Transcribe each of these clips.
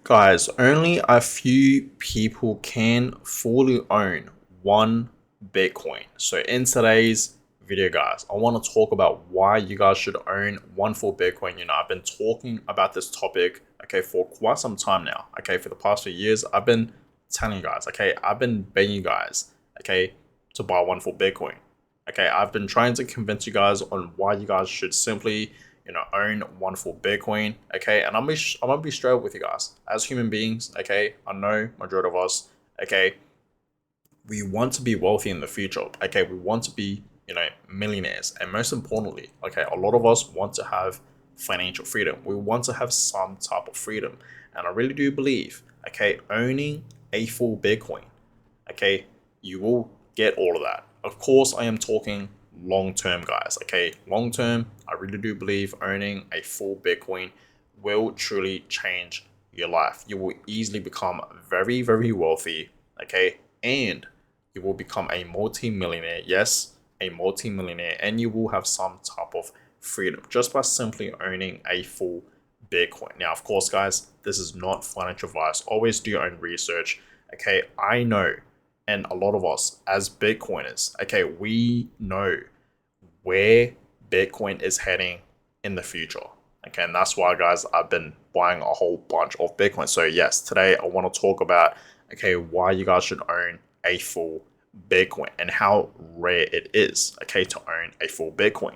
Guys, only a few people can fully own one Bitcoin. So in today's video, guys, I want to talk about why you guys should own one full Bitcoin. I've been talking about this topic, okay, for quite some time now. Okay, for the past few years, I've been telling you guys, okay, I've been begging you guys, okay, to buy one full Bitcoin. Okay, I've been trying to convince you guys on why you guys should simply own one full Bitcoin. Okay, and I'm gonna be straight up with you guys. As human beings, okay, I know majority of us, okay, we want to be wealthy in the future. Okay, we want to be millionaires, and most importantly, okay, a lot of us want to have financial freedom. We want to have some type of freedom, and I really do believe, okay, owning a full Bitcoin, okay, you will get all of that. Of course, I am talking long term, guys. Okay, long term, I really do believe owning a full Bitcoin will truly change your life. You will easily become very, very wealthy. Okay, and you will become a multi-millionaire. Yes, a multi-millionaire, and you will have some type of freedom just by simply owning a full Bitcoin. Now, of course, guys, this is not financial advice. Always do your own research. Okay, I know, and a lot of us as Bitcoiners, okay, we know where Bitcoin is heading in the future. Okay, and that's why, guys, I've been buying a whole bunch of Bitcoin. So yes, today I want to talk about, okay, why you guys should own a full Bitcoin and how rare it is, okay, to own a full Bitcoin.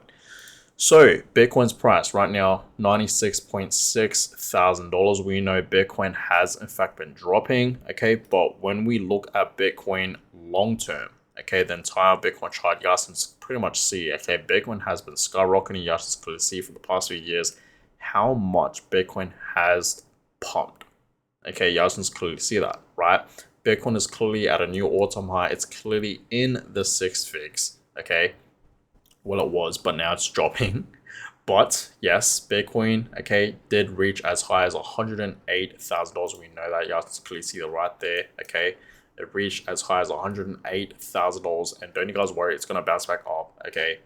So Bitcoin's price right now, $96,600. We know Bitcoin has in fact been dropping, okay, but when we look at Bitcoin long term, okay, the entire Bitcoin chart, you guys can pretty much see, okay, Bitcoin has been skyrocketing. You guys can clearly see for the past few years how much Bitcoin has pumped. Okay, you guys can clearly see that, right? Bitcoin is clearly at a new all-time high. It's clearly in the six figs, okay? Well, it was, but now it's dropping. But yes, Bitcoin, okay, did reach as high as $108,000. We know that. You guys can clearly see the right there, okay? It reached as high as $108,000. And don't you guys worry, it's going to bounce back up, okay?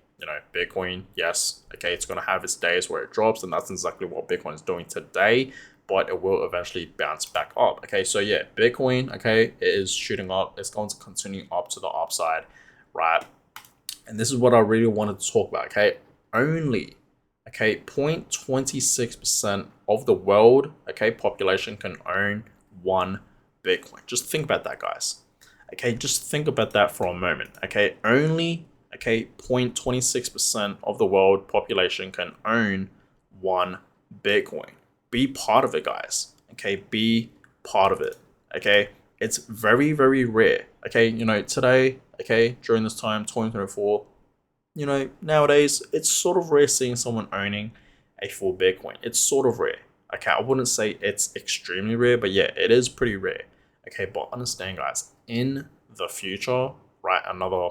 Bitcoin, yes, okay, it's going to have its days where it drops, and that's exactly what Bitcoin is doing today, but it will eventually bounce back up. Okay, so yeah, Bitcoin, okay, it is shooting up. It's going to continue up to the upside, right? And this is what I really wanted to talk about, okay? Only, okay, 0.26% of the world, okay, population can own one Bitcoin. Just think about that, guys. Okay, just think about that for a moment, okay? Only, okay, 0.26% of the world population can own one Bitcoin. Be part of it, guys, okay? Be part of it, okay? It's very, very rare, okay? Today, okay, during this time, 2024, nowadays, it's sort of rare seeing someone owning a full Bitcoin. It's sort of rare. Okay, I wouldn't say it's extremely rare, but yeah, it is pretty rare. Okay, but understand, guys, in the future, right, another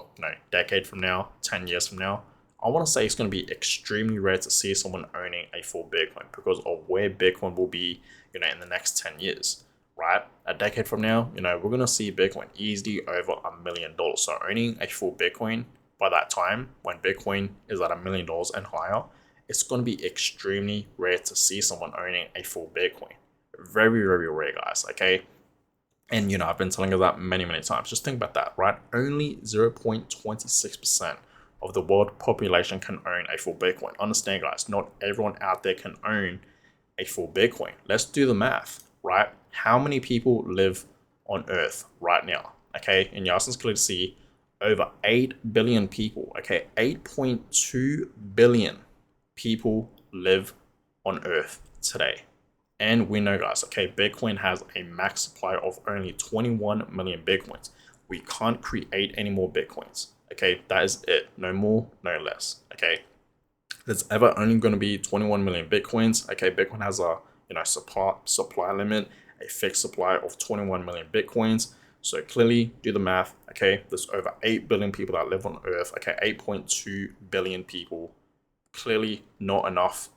decade from now, 10 years from now, I want to say it's going to be extremely rare to see someone owning a full Bitcoin because of where Bitcoin will be, in the next 10 years, right? A decade from now, we're going to see Bitcoin easily over $1 million. So owning a full Bitcoin by that time, when Bitcoin is at $1 million and higher, it's going to be extremely rare to see someone owning a full Bitcoin. Very, very rare, guys, okay? And, I've been telling you that many, many times. Just think about that, right? Only 0.26% of the world population can own a full Bitcoin. Understand, guys, not everyone out there can own a full Bitcoin. Let's do the math, right? How many people live on Earth right now? Okay, and you guys can see over 8 billion people. Okay, 8.2 billion people live on Earth today. And we know, guys, okay, Bitcoin has a max supply of only 21 million Bitcoins. We can't create any more Bitcoins. Okay, that is it. No more, no less. Okay, there's ever only going to be 21 million Bitcoins. Okay, Bitcoin has a supply limit, a fixed supply of 21 million Bitcoins. So clearly, do the math. Okay, there's over 8 billion people that live on Earth. Okay, 8.2 billion people. Clearly, not enough,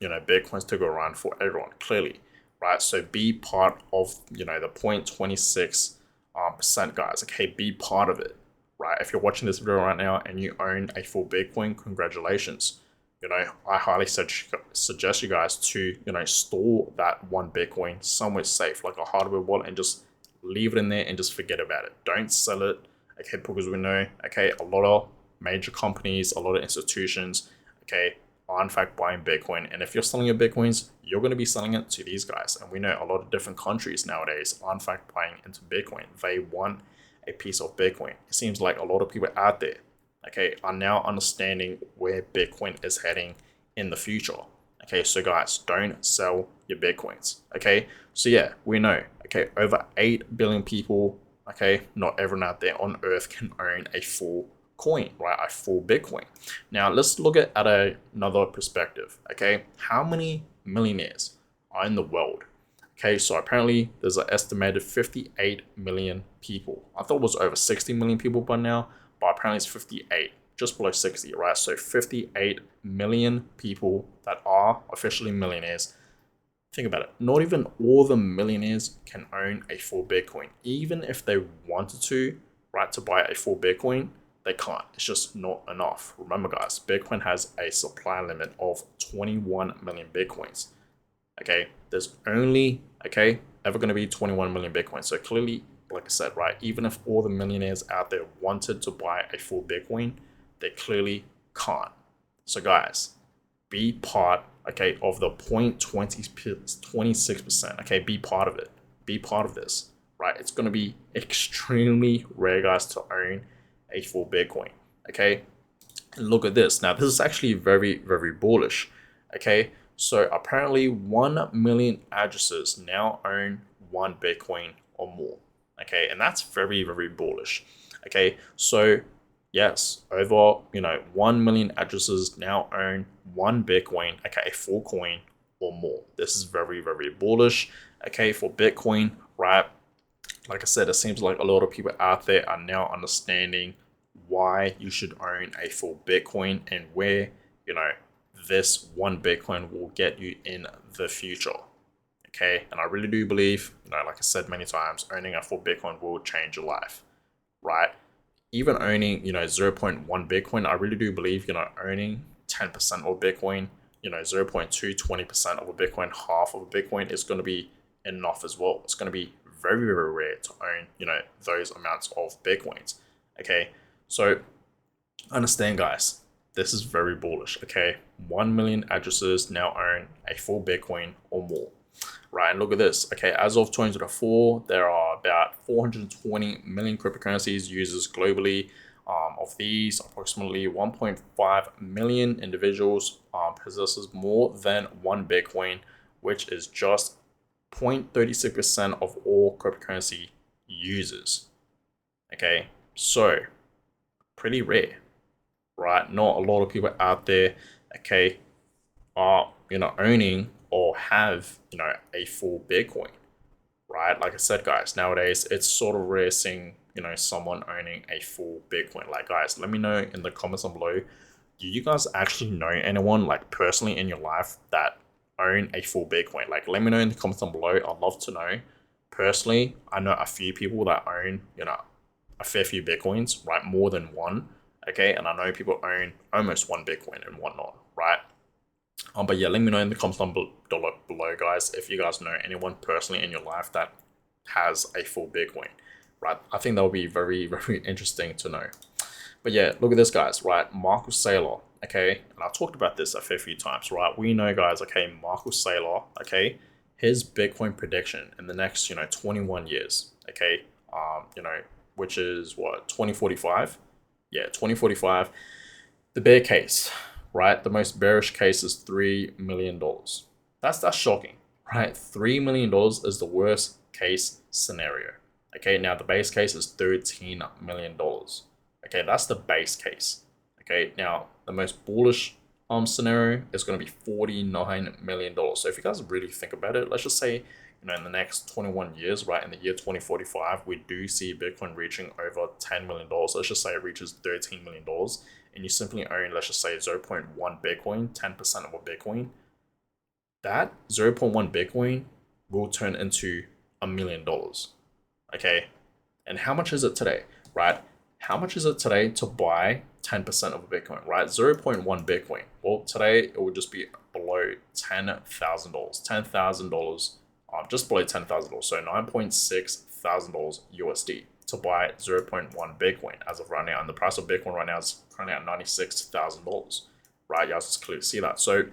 Bitcoins to go around for everyone. Clearly, right? So be part of, the 0.26% guys. Okay, be part of it, right? If you're watching this video right now and you own a full Bitcoin, congratulations. I highly suggest you guys to, store that one Bitcoin somewhere safe, like a hardware wallet, and just leave it in there and just forget about it. Don't sell it, okay? Because we know, okay, a lot of major companies, a lot of institutions, okay, are in fact buying Bitcoin. And if you're selling your Bitcoins, you're going to be selling it to these guys. And we know a lot of different countries nowadays are in fact buying into Bitcoin. They want a piece of Bitcoin. It seems like a lot of people out there, okay, are now understanding where Bitcoin is heading in the future. Okay, so guys, don't sell your Bitcoins. Okay, so yeah, we know, okay, over 8 billion people, okay, not everyone out there on earth can own a full coin, right? A full Bitcoin. Now, let's look at another perspective, okay? How many millionaires are in the world? Okay, so apparently there's an estimated 58 million people. I thought it was over 60 million people by now, but apparently it's 58, just below 60, right? So 58 million people that are officially millionaires. Think about it. Not even all the millionaires can own a full Bitcoin. Even if they wanted to, right, to buy a full Bitcoin, they can't. It's just not enough. Remember, guys, Bitcoin has a supply limit of 21 million Bitcoins. Okay, there's only, okay, ever going to be 21 million Bitcoin. So clearly, like I said, right, even if all the millionaires out there wanted to buy a full Bitcoin, they clearly can't. So guys, be part, okay, of the 0.26%. Okay, be part of it. Be part of this, right? It's going to be extremely rare, guys, to own a full Bitcoin. Okay, look at this. Now, this is actually very, very bullish. Okay, so apparently 1 million addresses now own one Bitcoin or more. Okay, and that's very, very bullish. Okay, so yes, over 1 million addresses now own one Bitcoin, okay, a full coin or more. This is very, very bullish. Okay, for Bitcoin, right? Like I said, it seems like a lot of people out there are now understanding why you should own a full Bitcoin and where, this one Bitcoin will get you in the future. Okay. And I really do believe, like I said many times, owning a full Bitcoin will change your life, right? Even owning, zero point 0.1 Bitcoin, I really do believe, owning 10% of Bitcoin, 0.2, 20% of a Bitcoin, half of a Bitcoin is going to be enough as well. It's going to be very, very rare to own, those amounts of Bitcoins. Okay. So understand, guys, this is very bullish. Okay, 1 million addresses now own a full Bitcoin or more, right? And look at this. Okay, as of 2024, there are about 420 million cryptocurrencies users globally. Of these, approximately 1.5 million individuals possesses more than one Bitcoin, which is just 0.36% of all cryptocurrency users. Okay, so pretty rare, right? Not a lot of people out there, okay, are, owning or have, a full Bitcoin, right? Like I said, guys, nowadays it's sort of rare seeing, someone owning a full Bitcoin. Like, guys, let me know in the comments down below. Do you guys actually know anyone, like, personally in your life that own a full Bitcoin? Like, let me know in the comments down below. I'd love to know. Personally, I know a few people that own, a fair few Bitcoins, right? More than one. Okay, and I know people own almost one Bitcoin and whatnot, right? But yeah, let me know in the comments down below, guys, if you guys know anyone personally in your life that has a full Bitcoin, right? I think that would be very, very interesting to know. But yeah, look at this, guys, right? Marcus Saylor, okay, and I talked about this a fair few times, right? We know, guys, okay, Marcus Saylor, okay, his Bitcoin prediction in the next, 21 years, okay, which is what, 2045? Yeah, 2045. The bear case, right? The most bearish case is $3 million. That's shocking, right? $3 million is the worst case scenario. Okay, now the base case is $13 million. Okay, that's the base case. Okay, now the most bullish scenario is going to be $49 million. So if you guys really think about it, let's just say, in the next 21 years, right, in the year 2045, we do see Bitcoin reaching over $10 million. Let's just say it reaches $13 million, and you simply own, let's just say 0.1 Bitcoin, 10% of a Bitcoin. That 0.1 Bitcoin will turn into $1 million. Okay, and how much is it today, right? how much is it today to buy 10% of a Bitcoin, right? 0.1 Bitcoin. Well, today it would just be below $10,000. $10,000, just below $10,000. So $9.6 thousand USD to buy 0.1 Bitcoin as of right now. And the price of Bitcoin right now is currently at $96,000, right? You guys just clearly see that. So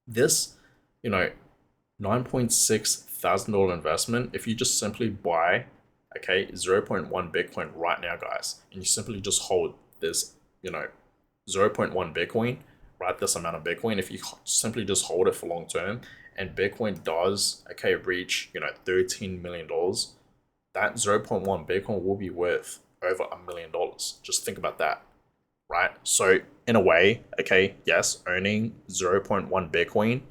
this, you know, $9.6 thousand investment, if you just simply buy, okay, 0.1 Bitcoin right now, guys, and you simply just hold this, 0.1 Bitcoin, right, this amount of Bitcoin, if you simply just hold it for long term, and Bitcoin does, okay, reach, $13 million, that 0.1 Bitcoin will be worth over $1 million. Just think about that, right? So in a way, okay, yes, owning 0.1 Bitcoin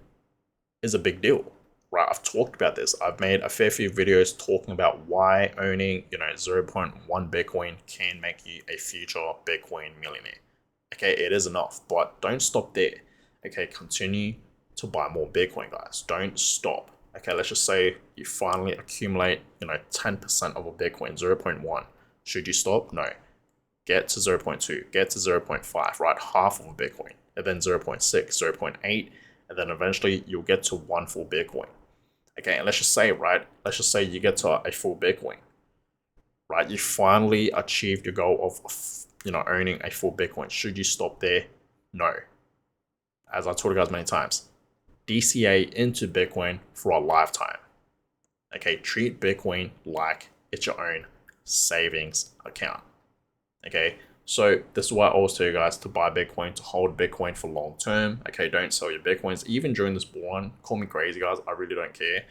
is a big deal, right? I've talked about this. I've made a fair few videos talking about why owning, 0.1 Bitcoin can make you a future Bitcoin millionaire. Okay, it is enough, but don't stop there. Okay, continue to buy more Bitcoin, guys. Don't stop. Okay, let's just say you finally accumulate, 10% of a Bitcoin, 0.1. Should you stop? No. Get to 0.2, get to 0.5, right? Half of a Bitcoin, and then 0.6, 0.8, and then eventually you'll get to one full Bitcoin. Okay, and let's just say, right? Let's just say you get to a full Bitcoin, right? You finally achieved your goal of, owning a full Bitcoin. Should you stop there? No. As I told you guys many times, DCA into Bitcoin for a lifetime. Okay, treat Bitcoin like it's your own savings account. Okay, so this is why I always tell you guys to buy Bitcoin, to hold Bitcoin for long term. Okay, don't sell your Bitcoins. Even during this bull run, call me crazy, guys. I really don't care.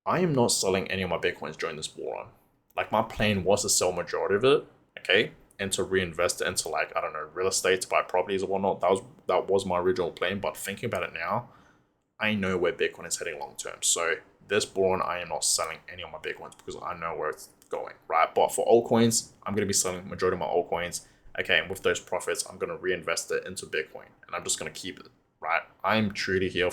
I am not selling any of my Bitcoins during this bull run. Like, my plan was to sell majority of it, okay, and to reinvest it into, like, I don't know, real estate, to buy properties or whatnot. That was my original plan. But thinking about it now, I know where Bitcoin is heading long term. So this bull run, I am not selling any of my Bitcoins because I know where it's going, right? But for altcoins, I'm going to be selling majority of my altcoins. Okay, and with those profits, I'm going to reinvest it into Bitcoin, and I'm just going to keep it, right? I'm truly here,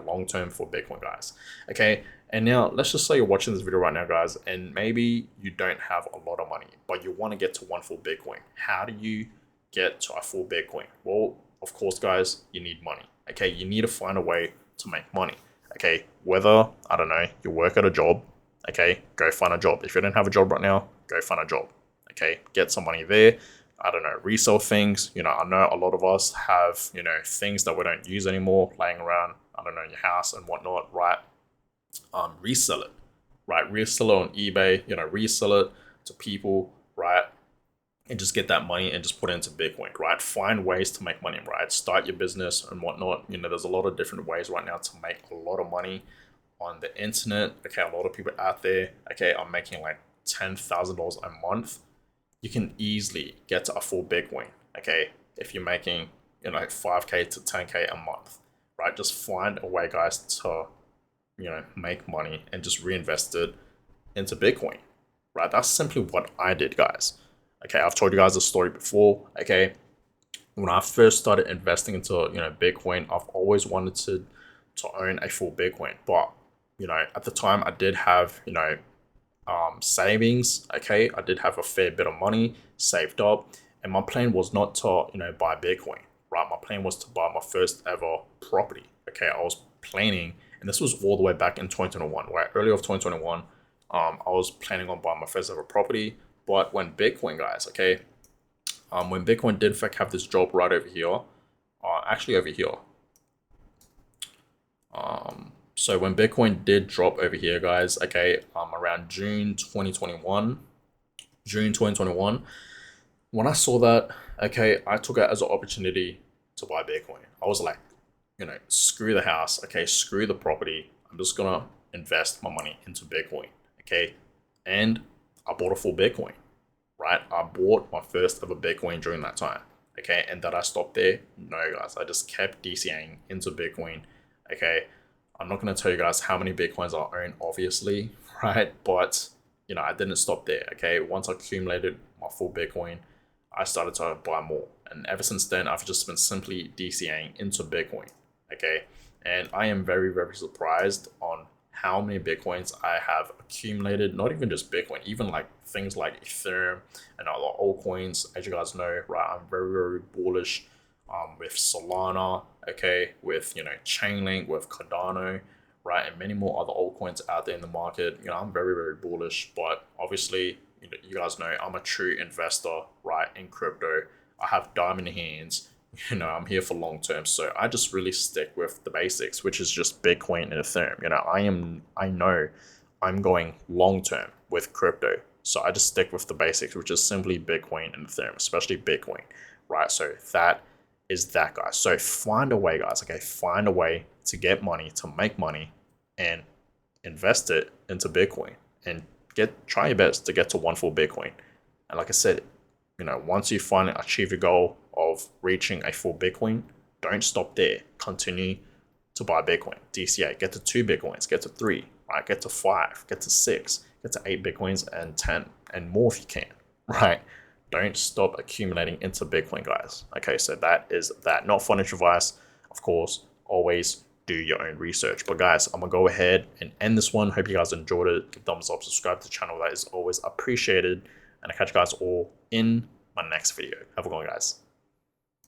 long term for Bitcoin, guys. Okay, and now let's just say you're watching this video right now, guys, and maybe you don't have a lot of money, but you want to get to one full Bitcoin. How do you get to a full Bitcoin? Well, of course, guys, you need money. Okay, you need to find a way to make money. Okay, whether, I don't know, you work at a job, okay, go find a job. If you don't have a job right now, go find a job. Okay, get some money there. I don't know, resell things. I know a lot of us have, things that we don't use anymore laying around, I don't know, in your house and whatnot, right? Resell it, right? Resell it on eBay, resell it to people, right? And just get that money and just put it into Bitcoin, right? Find ways to make money, right? Start your business and whatnot. There's a lot of different ways right now to make a lot of money on the internet. Okay, a lot of people out there, okay, are making like $10,000 a month. You can easily get to a full Bitcoin, okay, if you're making, 5K to 10K a month, right? Just find a way, guys, to, make money and just reinvest it into Bitcoin, right? That's simply what I did, guys. Okay, I've told you guys a story before. Okay, when I first started investing into, Bitcoin, I've always wanted to own a full Bitcoin, but at the time I did have, savings. Okay, I did have a fair bit of money saved up, and my plan was not to, buy Bitcoin. Right, my plan was to buy my first ever property. Okay, I was planning, and this was all the way back in 2021. Right, early of 2021, I was planning on buying my first ever property. But when Bitcoin, guys, okay, when Bitcoin did in fact have this drop right over here, actually over here. So when Bitcoin did drop over here, guys, okay, around June 2021, when I saw that, okay, I took it as an opportunity to buy Bitcoin. I was like, screw the house, okay, screw the property. I'm just gonna invest my money into Bitcoin, okay, and I bought a full Bitcoin, right? I bought my first ever Bitcoin during that time, okay, and that I stopped there? No, guys, I just kept DCAing into Bitcoin, okay. I'm not going to tell you guys how many Bitcoins I own, obviously, right? But, I didn't stop there, okay? Once I accumulated my full Bitcoin, I started to buy more. And ever since then, I've just been simply DCAing into Bitcoin, okay? And I am very, very surprised on how many Bitcoins I have accumulated, not even just Bitcoin, even like things like Ethereum and other altcoins. As you guys know, right, I'm very, very bullish with Solana, okay, with, Chainlink, with Cardano, right, and many more other altcoins out there in the market. I'm very, very bullish, but obviously, you guys know I'm a true investor, right, in crypto. I have diamond hands. I'm here for long term, so I just really stick with the basics, which is just Bitcoin and Ethereum. I know I'm going long term with crypto, so I just stick with the basics, which is simply Bitcoin and Ethereum, especially Bitcoin, right? So that is that, guys. So find a way, guys. Okay, find a way to get money, to make money, and invest it into Bitcoin, and try your best to get to one full Bitcoin. And like I said, once you finally achieve your goal of reaching a full Bitcoin, don't stop there. Continue to buy Bitcoin. DCA, get to 2 Bitcoins, get to 3, right? Get to 5, get to 6, get to 8 Bitcoins and 10 and more if you can, right? Don't stop accumulating into Bitcoin, guys. Okay, so that is that. Not financial advice, of course. Always do your own research. But guys, I'm gonna go ahead and end this one. Hope you guys enjoyed it. Give thumbs up, subscribe to the channel. That is always appreciated. And I catch you guys all in my next video. Have a good one, guys.